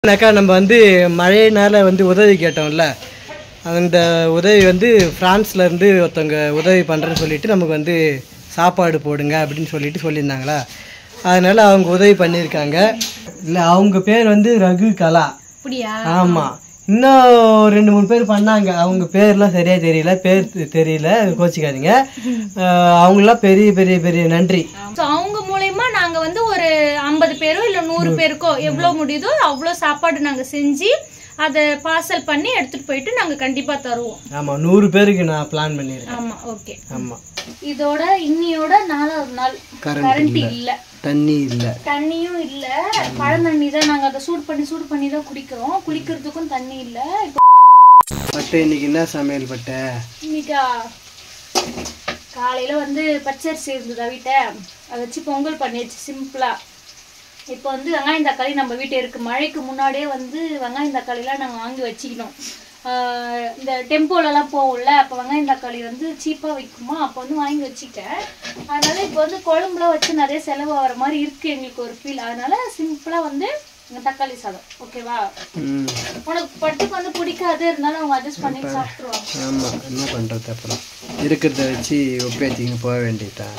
நம்ம வந்து மழையினால வந்து உதவி கேட்டோம்ல, அந்த உதவி வந்து பிரான்ஸ்ல இருந்து ஒருத்தவங்க உதவி பண்ணுறேன்னு சொல்லிட்டு நமக்கு வந்து சாப்பாடு போடுங்க அப்படின்னு சொல்லியிருந்தாங்களா, அதனால அவங்க உதவி பண்ணியிருக்காங்க. இல்லை, அவங்க பேர் வந்து ரகு கலா. ஆமாம், இன்னும் 2-3 பேர் பண்ணாங்க. அவங்க பேர்லாம் சரியா தெரியல, கோச்சிக்காதீங்க. அவங்களாம் பெரிய பெரிய பெரிய நன்றி. அவங்க மூலமா நாங்க வந்து ஒரு 50 பேரோ இல்ல 100 பேருக்கோ எவ்வளவு முடியுதோ அவ்வளவு சாப்பாடு நாங்க செஞ்சு அதை பார்சல் பண்ணி எடுத்துட்டு போயிட்டு நாங்க கண்டிப்பா தருவோம். ஆமா, 100 பேருக்கு நான் பிளான் பண்ணிருக்கேன். ஆமா, ஓகே. ஆமா, இதோட இன்னியோட 4வது நாள் கரண்ட் இல்ல, தண்ணியும் இல்ல. பழந்தண்ணி தான் நாங்க அதை சூடு பண்ணி தான் குடிக்கிறோம். குளிக்கிறதுக்கும் தண்ணி இல்ல. பட்டு இன்னைக்கு என்ன சமையல் பட்ட? இன்னைக்கா காலையில வந்து பச்சரிசி இருந்தது வீட்டை, அதை வச்சு பொங்கல் பண்ணிடுச்சு சிம்பிளா. இப்போ வந்து வெங்காயம் தக்காளி நம்ம வீட்டு இருக்கு. மழைக்கு முன்னாடியே வந்து வெங்காயம் தக்காளிலாம் நாங்கள் வாங்கி வச்சுக்கணும். இந்த டெம்போலலாம் போகும்ல, அப்போ வெங்காயம் தக்காளி வந்து சீப்பாக விற்குமா, அப்போ வந்து வாங்கி வச்சுட்டேன். அதனால இப்போ வந்து குழம்புலாம் வச்சு நிறைய செலவு ஆகிற மாதிரி இருக்குது எங்களுக்கு ஒரு ஃபீல். அதனால சிம்பிளாக வந்து தக்காளி சாதம். ஓகேவா? உனக்கு பட்டுக்கு வந்து பிடிக்காது, இருந்தாலும் அவங்க அட்ஜஸ்ட் பண்ணி சாப்பிட்ருவாங்க. ஆமாம், என்ன பண்ணுறது, அப்புறம் இருக்கிறத வச்சு ஒப்பேத்திங்க போக வேண்டியதான்.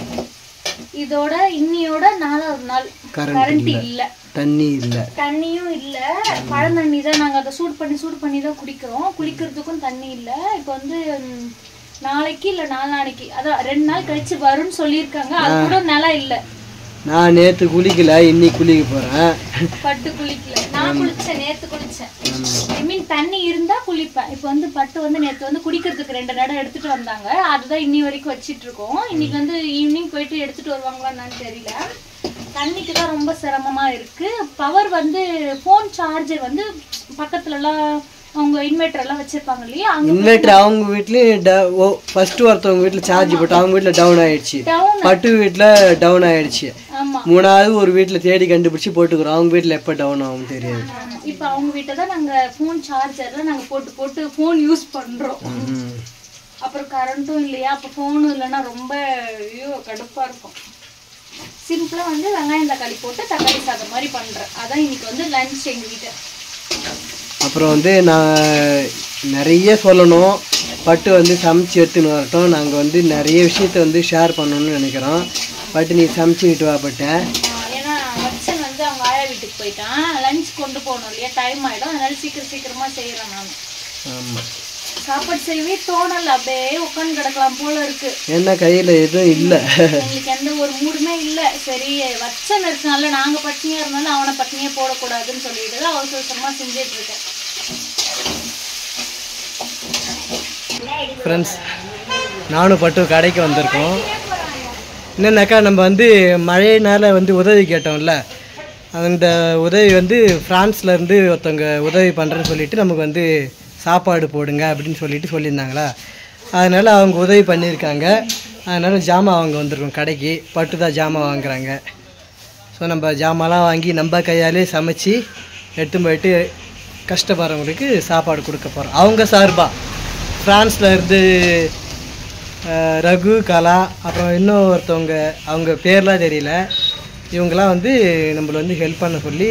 இதோட இன்னியோட 4வது நாள் கரண்ட் இல்ல, தண்ணியும் இல்ல. பழந்தண்ணி தான் நாங்க அதை சூடு பண்ணி தான் குடிக்கிறோம். குளிக்கிறதுக்கும் தண்ணி இல்ல. இப்போ வந்து நாளைக்கு இல்ல நாளானைக்கு, அதான் 2 நாள் கழிச்சு வரும்னு சொல்லியிருக்காங்க. அது கூட நிலம் இல்ல. நான் நேத்து குளிக்கல, இன்னைக்கு குளிக்க போறேன். பட்டு குளிக்கல, நான் குளிச்சேன், நேத்து குளிச்சேன். ஐ மீன் தண்ணி இருந்தா குளிப்பேன். இப்போ வந்து பட்டு வந்து நேத்து வந்து குடிக்கிறதுக்கு 2 நடம் எடுத்துட்டு வந்தாங்க. அதுதான் இன்னி வரைக்கும் வச்சிட்டு இருக்கோம். இன்னைக்கு வந்து ஈவினிங் போயிட்டு எடுத்துட்டு வருவாங்களான்னு தெரியல. தண்ணிக்கு தான் ரொம்ப சிரமமா இருக்கு. பவர் வந்து போன் சார்ஜர் வந்து பக்கத்துல எல்லாம் அவங்க இன்வெர்டர் எல்லாம் வச்சிருப்பாங்க இல்லையா, இன்வெர்டர் அவங்க வீட்லயும் ஃபர்ஸ்ட் ஒருத்தவங்க வீட்டுல சார்ஜ் போட்டு அவங்க வீட்டுல டவுன் ஆயிடுச்சு, பட்டு வீட்டுல டவுன் ஆயிடுச்சு. 3வது ஒரு வீட்டுல தேடி கண்டுபிடிச்சு போட்டுக்கிறோம். அவங்க வீட்டுல எப்ப டவுன் ஆகும் தெரியாது. இப்ப அவங்க வீட்டை தான் நாங்க போன் சார்ஜர்ல நாங்க போட்டு போன் யூஸ் பண்றோம். அப்புறம் கரண்ட்டும் இல்லையா, அப்ப போனும் இல்லைன்னா ரொம்ப கடுப்பா இருக்கும். சிம்பிளா வந்து வெங்காயம் தக்காளி போட்டு தக்காளி சாதம் மாதிரி பண்றேன். அதான் இன்னைக்கு வந்து லஞ்ச் எங்க வீட்டை. அப்புறம் வந்து நான் நிறைய சொல்லணும். பட்டு வந்து சமைச்சு எடுத்துன்னு வரட்டும். நாங்கள் வந்து நிறைய விஷயத்த வந்து ஷேர் பண்ணணும்னு நினைக்கிறோம். பட்டு நீ சமைச்சுக்கிட்டு வாப்பட்டேன். ஏன்னா வச்சன் வந்து அவங்க ஆயா வீட்டுக்கு போயிட்டான். லஞ்ச் கொண்டு போகணும் இல்லையா, டைம் ஆகிடும். அதனால சீக்கிரமா செய்கிறேன் நான். ஆமாம், சாப்பாடு செய்யவே தோணல, அப்படியே உட்காந்து கிடக்கலாம் போல இருக்கு. என்ன கையில் எதுவும் இல்லை, எங்களுக்கு எந்த ஒரு மூடுமே இல்லை. சரி, வச்சன் இருக்கனால நாங்கள் பட்னியா இருந்தாலும் அவனை பட்னியே போடக்கூடாதுன்னு சொல்லிட்டு தான் அவசரமாக செஞ்சுட்டு இருக்கேன். ஃப்ரெண்ட்ஸ், நானும் பட்டு கடைக்கு வந்திருக்கோம். என்னன்னாக்கா, நம்ம வந்து மழையினால வந்து உதவி கேட்டோம்ல, அந்த உதவி வந்து பிரான்ஸ்ல இருந்து ஒருத்தவங்க உதவி பண்ணுறேன்னு சொல்லிட்டு நமக்கு வந்து சாப்பாடு போடுங்க அப்படின்னு சொல்லியிருந்தாங்களா, அதனால் அவங்க உதவி பண்ணியிருக்காங்க. அதனால் ஜாமான் வாங்க வந்திருக்கோம் கடைக்கு. பட்டு தான் ஜாமான் வாங்குறாங்க. ஸோ நம்ம ஜாமான்லாம் வாங்கி நம்ம கையாலே சமைச்சு எடுத்து போயிட்டு கஷ்டப்படுறவங்களுக்கு சாப்பாடு கொடுக்க போகிறோம். அவங்க சார்பாக ஃப்ரான்ஸில் இருந்து ரகு கலா, அப்புறம் இன்னும் ஒருத்தவங்க, அவங்க பேர்லாம் தெரியல, இவங்களாம் வந்து நம்மளை வந்து ஹெல்ப் பண்ண சொல்லி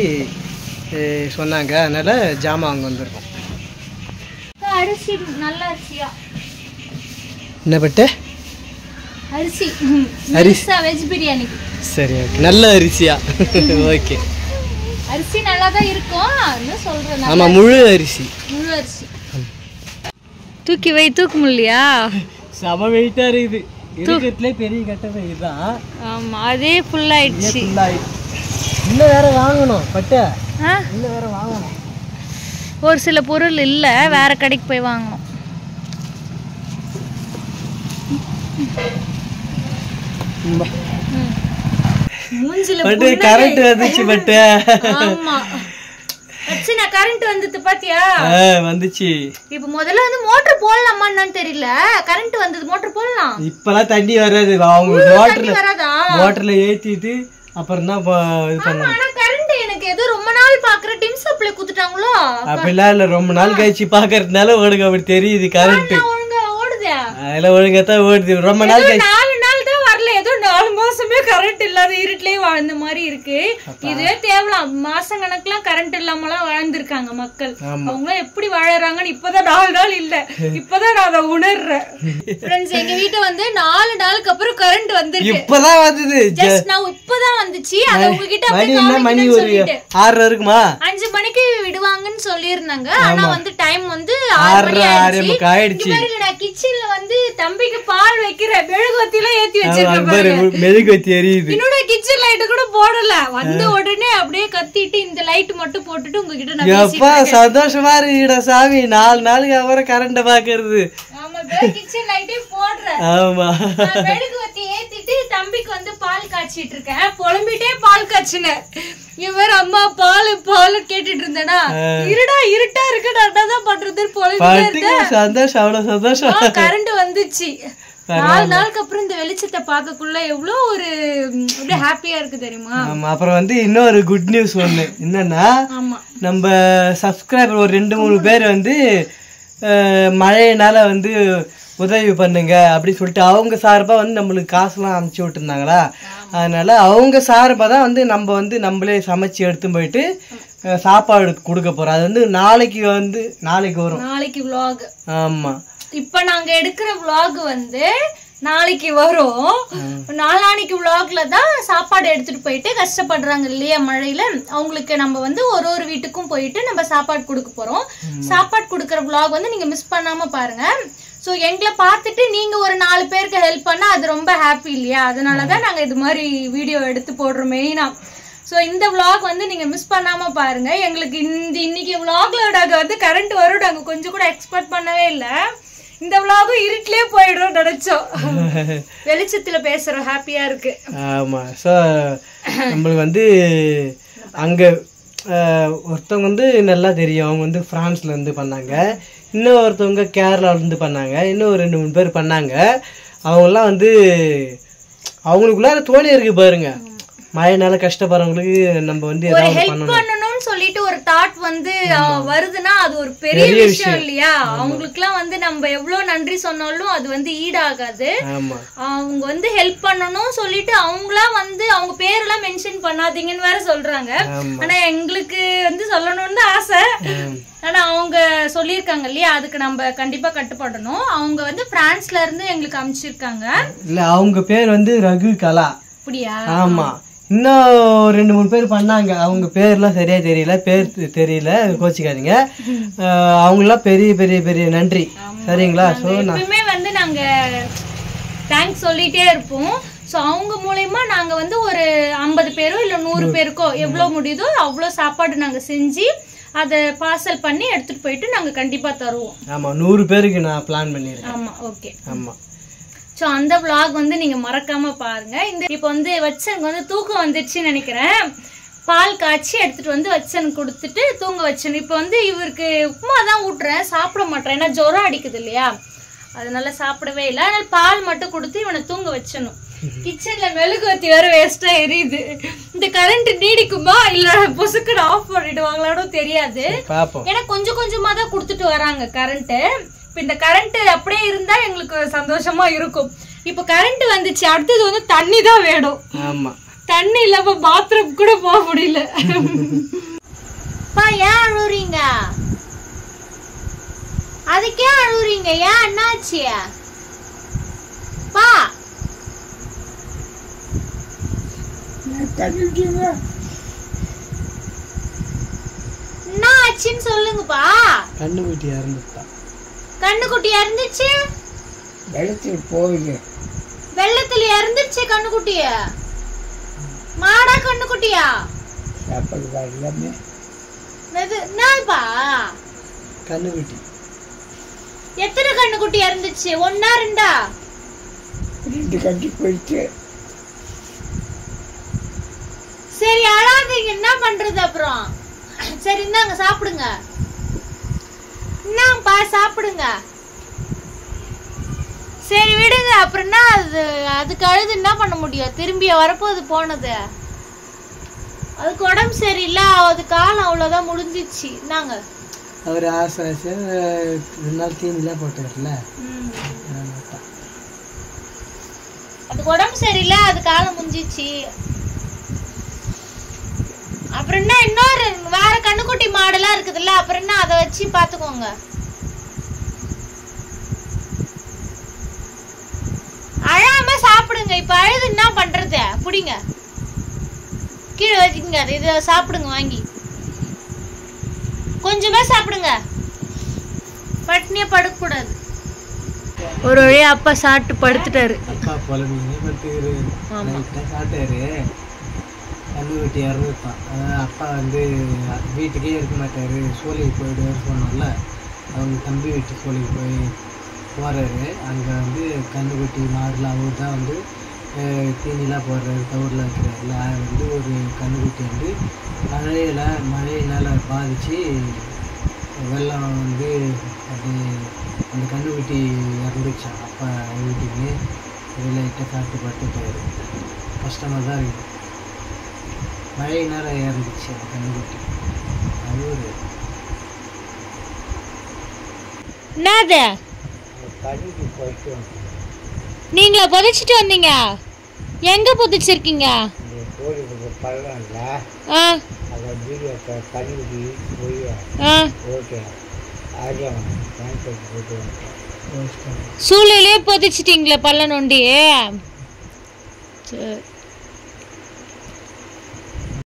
சொன்னாங்க. அதனால் ஜாமான் வாங்க வந்திருக்கோம். அரிசி நல்ல அரிசியா? என்ன பட்டு? அரிசி வெஜ் பிரியாணி. சரி, ஓகே, நல்ல அரிசியா? ஓகே, அரிசி நல்லா தான் இருக்கும். என்ன சொல்றேன், ஆமாம், முழு அரிசி. தூக்க முடியலையா? செம வெயிட்டாக இருக்குது. இருக்கிறதுலே பெரிய கட்டணம் இதுதான். ஆமாம், அதே ஃபுல்லாகிடுச்சு. இன்னும் வேற வாங்கணும் பட்டு, இன்னும் வேற வாங்கணும். ஒரு சில பொருள் இல்லை, வேற கடைக்கு போய் வாங்கணும். கரண்ட் வந்துச்சு பட்டு. ஆமா, கரண்ட் வந்துது பாத்தியா? வந்துச்சு. இப்ப முதல்ல வந்து மோட்டர் போடலாமான்னு தெரியல. கரண்ட் வந்தது, மோட்டர் போடலாம். இப்பெல்லாம் தண்ணி வராது. அவங்க மோட்டர்ல ஏத்திட்டு அப்புறம் தான் இது பண்ணுவாங்க. கரண்ட் எனக்கு ஏதோ ரொம்ப நாள் பாக்குற டிம் சப்ளை குடுத்துட்டாங்களோ. அப்படிலாம் இல்ல, ரொம்ப நாள் கழிச்சு பாக்குறதுனால ஒழுங்கா அப்படி தெரியுது. கரண்ட் ஒழுங்கா ஓடுதா? அதெல்லாம் ஒழுங்கா தான் ஓடுது. ரொம்ப நாள் கழிச்சு 4 நாள் தான் வரல. ஏதோ 4 மாசமே கரண்ட் இல்லாத இருட்டிலேயே வாழ்ந்த மாதிரி இருக்கு. இதே தேவலாம் மாசம் கணக்குலாம் கரண்ட் இல்லாமலாம் வாழ்ந்திருக்காங்க மக்கள். அவங்க எப்படி வாழறாங்கன்னு இப்பதான் 4 நாள் இல்ல, இப்பதான் நான் அதை உணர்றேன். ஃப்ரெண்ட்ஸ், எங்க வீட்டை வந்து 4 நாளுக்கு அப்புறம் கரண்ட் வந்துருக்கு. இப்பதான் வந்தது, ஜஸ்ட் நான் இப்பதான் வந்துச்சு. அத உங்ககிட்ட மணி ஒரு 6 இருக்குமா, 5 மணிக்கு விடுவாங்கன்னு சொல்லியிருந்தாங்க. ஆனா வந்து டைம் வந்து 6 ஆயிடுச்சு. நான் கிச்சன்ல வந்து தம்பிக்கு பால் வைக்கிற மெழுகுவத்தில ஏத்தி வச்சிருக்கேன். மெழுகுவத்தி எரியுது. இன்னொரு கிச்சன் லைட் கூட போடல. வந்த உடனே அப்படியே கத்திட்டு இந்த லைட் மட்டும் போட்டுட்டு உங்ககிட்ட நான் பேசிட்டேன். சந்தோஷமா இருக்குடா சாமி, 4 நாளுக்கு அப்புறம் கரண்ட் பாக்குறது. ஆமா, கிச்சன் லைட்டே போடுறேன். ஆமா, மெழுகுவத்தி ஏத்திட்டு தம்பிக்கு வந்து பால் காய்ச்சிட்டு இருக்கேன். புலம்பிட்டே பால் காய்ச்சினேன். இவர் அம்மா பால் பால் கேட்டுட்டு இருந்தேனா, இருட்டா இருக்குடா தான் பண்றது புலம்பிட்டே. சந்தோஷம், அவ்வளவு சந்தோஷம். கரண்ட் வந்துச்சு. 4 நாளுக்கு அப்புறம் இந்த வெளிச்சத்தை பார்க்கக்குள்ள எவ்வளவு ஒரு ஹாப்பியா இருக்கு தெரியுமா? அப்புறம் வந்து இன்னொரு குட் நியூஸ் ஒண்ணு என்னன்னா, நம்ம சப்ஸ்கிரைபர் ஒரு 2-3 பேர் வந்து மழையினால வந்து உதவி பண்ணுங்க அப்படின்னு சொல்லிட்டு அவங்க சார்பா வந்து நம்மளுக்கு காசுலாம் அனுப்பிச்சு விட்டுருந்தாங்களா. அதனால அவங்க சார்பா தான் வந்து நம்ம வந்து நம்மளே சமைச்சு எடுத்து போயிட்டு சாப்பாடு கொடுக்க போறோம். அது வந்து நாளைக்கு வரும், நாளைக்கு vlog. ஆமா, இப்ப நாங்க எடுக்கிற vlog வந்து நாளைக்கு வரும். நாளானிக்கு vlogல தான் சாப்பாடு எடுத்துட்டு போயிட்டு கஷ்டப்படுறாங்க இல்லையா மழையில, அவங்களுக்கு நம்ம வந்து ஒரு வீட்டுக்கும் போயிட்டு நம்ம சாப்பாடு கொடுக்க போறோம். சாப்பாடு கொடுக்கற vlog வந்து நீங்க மிஸ் பண்ணாம பாருங்க. ஸோ எங்களை பார்த்துட்டு நீங்க ஒரு 4 பேருக்கு ஹெல்ப் பண்ணா அது ரொம்ப ஹாப்பி இல்லையா? அதனாலதான் நாங்க இது மாதிரி வீடியோ எடுத்து போடுறோம் மெயினா. ஸோ இந்த vlog வந்து நீங்க மிஸ் பண்ணாம பாருங்க. எங்களுக்கு இன்னைக்கு vlogல நாங்க வந்து கரண்ட் வரும் நாங்க கொஞ்சம் கூட எக்ஸ்பெக்ட் பண்ணவே இல்லை. இந்த vlog இருட்டிலே போயிடும் நினைச்சோம். வெளிச்சத்துல பேசுறோம், ஹாப்பியா இருக்கு. ஆமா, ஸோ நம்மளுக்கு வந்து அங்க ஒருத்தவங்க வந்து நல்லா தெரியும், அவங்க வந்து பிரான்ஸ்ல இருந்து பண்ணாங்க. இன்னும் ஒருத்தவங்க கேரளால இருந்து பண்ணாங்க. இன்னும் 2-3 பேர் பண்ணாங்க. அவங்கெல்லாம் வந்து அவங்களுக்குள்ளார தோணி இருக்கு பாருங்க, மழைனால கஷ்டப்படுறவங்களுக்கு நம்ம வந்து ஏதாவது பண்ணணும்னு சொல்லிட்டு ஒரு தாட் வந்து வருதுன்னா அது ஒரு பெரிய விஷயம் இல்லையா? அவங்களுக்குலாம் வந்து நம்ம எவ்வளவு நன்றி சொன்னாலும் அது வந்து ஈடாகாது. அவங்க வந்து ஹெல்ப் பண்ணணும் சொல்லிட்டு அவங்களா வந்து அவங்க பேரெல்லாம் மென்ஷன் பண்ணாதீங்கன்னு வேற சொல்றாங்க. ஆனா எங்களுக்கு வந்து சொல்லணும்னு ஆசை. ஆனா அவங்க சொல்லியிருக்காங்க இல்லையா, அதுக்கு நம்ம கண்டிப்பா கட்டுப்படணும். அவங்க வந்து பிரான்ஸ்ல இருந்து எங்களுக்கு அனுப்பிச்சிருக்காங்க. இல்ல, அவங்க பேர் வந்து ரகு கலா. அப்படியா? ஆமா, இன்னும் 2-3 பேர் பண்ணாங்க. அவங்க பேர்லாம் சரியா தெரியல, கோச்சிக்காதீங்க. அவங்களாம் பெரிய பெரிய பெரிய நன்றி. சரிங்களா? ஸோ எப்பவுமே வந்து நாங்க தேங்க்ஸ் சொல்லிட்டே இருப்போம். ஸோ அவங்க மூலயமா நாங்க வந்து ஒரு 50 பேரோ இல்ல 100 பேருக்கோ எவ்வளவு முடியுதோ அவ்வளோ சாப்பாடு நாங்க செஞ்சு அதை பார்சல் பண்ணி எடுத்துட்டு போயிட்டு நாங்க கண்டிப்பா தருவோம். ஆமா, 100 பேருக்கு நான் பிளான் பண்ணிருக்கேன். ஆமா, ஓகே. ஆமா, ஸோ அந்த vlog வந்து நீங்க மறக்காம பாருங்க. இப்போ வந்து வச்சனுக்கு வந்து தூக்கம் வந்துடுச்சுன்னு நினைக்கிறேன். பால் காய்ச்சி எடுத்துட்டு வந்து வச்சனுக்கு கொடுத்துட்டு தூங்க வச்சேன். இப்போ வந்து இவருக்கு உப்புமா தான் ஊட்டுறேன், சாப்பிட மாட்டேன். ஏன்னா ஜுரம் அடிக்குது இல்லையா, அதனால சாப்பிடவே இல்லை. அதனால பால் மட்டும் கொடுத்து இவனை தூங்க வச்சணும். கிச்சன்ல மெழுகுவத்தி வேற வேஸ்டா எரியுது. இந்த கரண்ட் நீடிக்குமா இல்ல பொசுக்குன்னு ஆஃப் பண்ணிடுவாங்களானோ தெரியாது. ஏன்னா கொஞ்சம் கொஞ்சமா தான் கொடுத்துட்டு வராங்க கரண்ட். இப்ப இந்த கரண்ட் அப்படியே இருந்தா எங்களுக்கு சந்தோஷமா இருக்கும். இப்ப கரண்ட் வந்துச்சு, அடுத்தது வந்து தண்ணி தான் வேணும். ஆமா, தண்ணி இல்லாம பாத்ரூம் கூட போக முடியல. ஏன் அழுறீங்க? அதுக்கே அழுறீங்க? ஏன், என்னாச்சு? பா என்ன ஆச்சுன்னு சொல்லுங்கப்பா. கண்ணுக்குட்டி இறந்துட்டா. கண்ணுக்குட்டி இறந்துச்சு? வெள்ளத்துல போகுது. வெள்ளத்துல இறந்துச்சு கண்ணுக்குட்டிய? மாடா கண்ணுக்குட்டியா? என்னப்பா கண்ணுக்குட்டி? எத்தனை கண்ணுக்குட்டி இறந்துச்சு? 1 2? 2 கட்டி போயிடுச்சு. சரி அழாதீங்க, என்ன பண்றது அப்புறம்? சரி இந்தாங்க சாப்பிடுங்க. என்னப்பா சாப்பிடுங்க. சரி விடுங்க, அப்புறம் என்ன அதுக்கு அழுது என்ன பண்ண முடியும்? திரும்பி வரப்போது போனது. அதுக்கு உடம்பு சரியில்லை, அது காலம் அவ்வளவுதான் முடிஞ்சிச்சு. நாங்க அவர் ஆசை 2 நாள் தீனிலாம் போட்டார்ல. அதுக்கு உடம்பு சரியில்லை, அது காலம் முடிஞ்சிச்சு. அப்புறம் என்ன, இன்னொரு வேற கண்ணுக்குட்டி மாடெல்லாம் இருக்குதுல்ல, அப்புறம் என்ன அதை வச்சு பாத்துக்கோங்க. அழாம சாப்பிடுங்க. இப்ப அழுது என்ன பண்றது? புடிங்க, கீழே வச்சுக்கங்க. இதை சாப்பிடுங்க, வாங்கி கொஞ்சமா சாப்பிடுங்க. பட்னியா படுக்க கூடாது. ஒரு வழியா அப்பா சாப்பிட்டு படுத்துட்டாரு. அப்பா சாப்பிட்டாரு. கண்ணுக்குட்டி இறந்துட்டான். அப்பா வந்து வீட்டுக்கே இருக்க மாட்டார், சோழிக்கு போயிடுவார் சொன்னால அவங்க தம்பி வீட்டு சோழிக்கு போகிறாரு. அங்கே வந்து கண்ணுக்குட்டி மாடலாம் அவர் தான் வந்து தீனிலாம் போடுறாரு, தவறில் வைக்கிறாருல. வந்து ஒரு கண்ணுக்குட்டி வந்து மழையினால் பாதித்து வெள்ளம் வந்து அது அந்த கண்ணுக்குட்டி இறந்துச்சான். அப்பா வீட்டுக்கு லைட்டாக சாப்பிட்டு பட்டுட்டாரு. கஷ்டமாக தான் இருக்குது. மழையினால் இறந்துச்சு அந்த கண்ணுக்குட்டி. அது ஒரு என்னது கண்ணுக்கு போயிட்டு நீங்களா புதைச்சிட்டு வந்தீங்க? எங்க புதைச்சிருக்கீங்க? பழம் இல்லை அதை வீடியோ கண்ணுக்குட்டி போய் ஓகே சூளையிலே புதைச்சிட்டீங்களே பள்ள நோண்டி? சரி.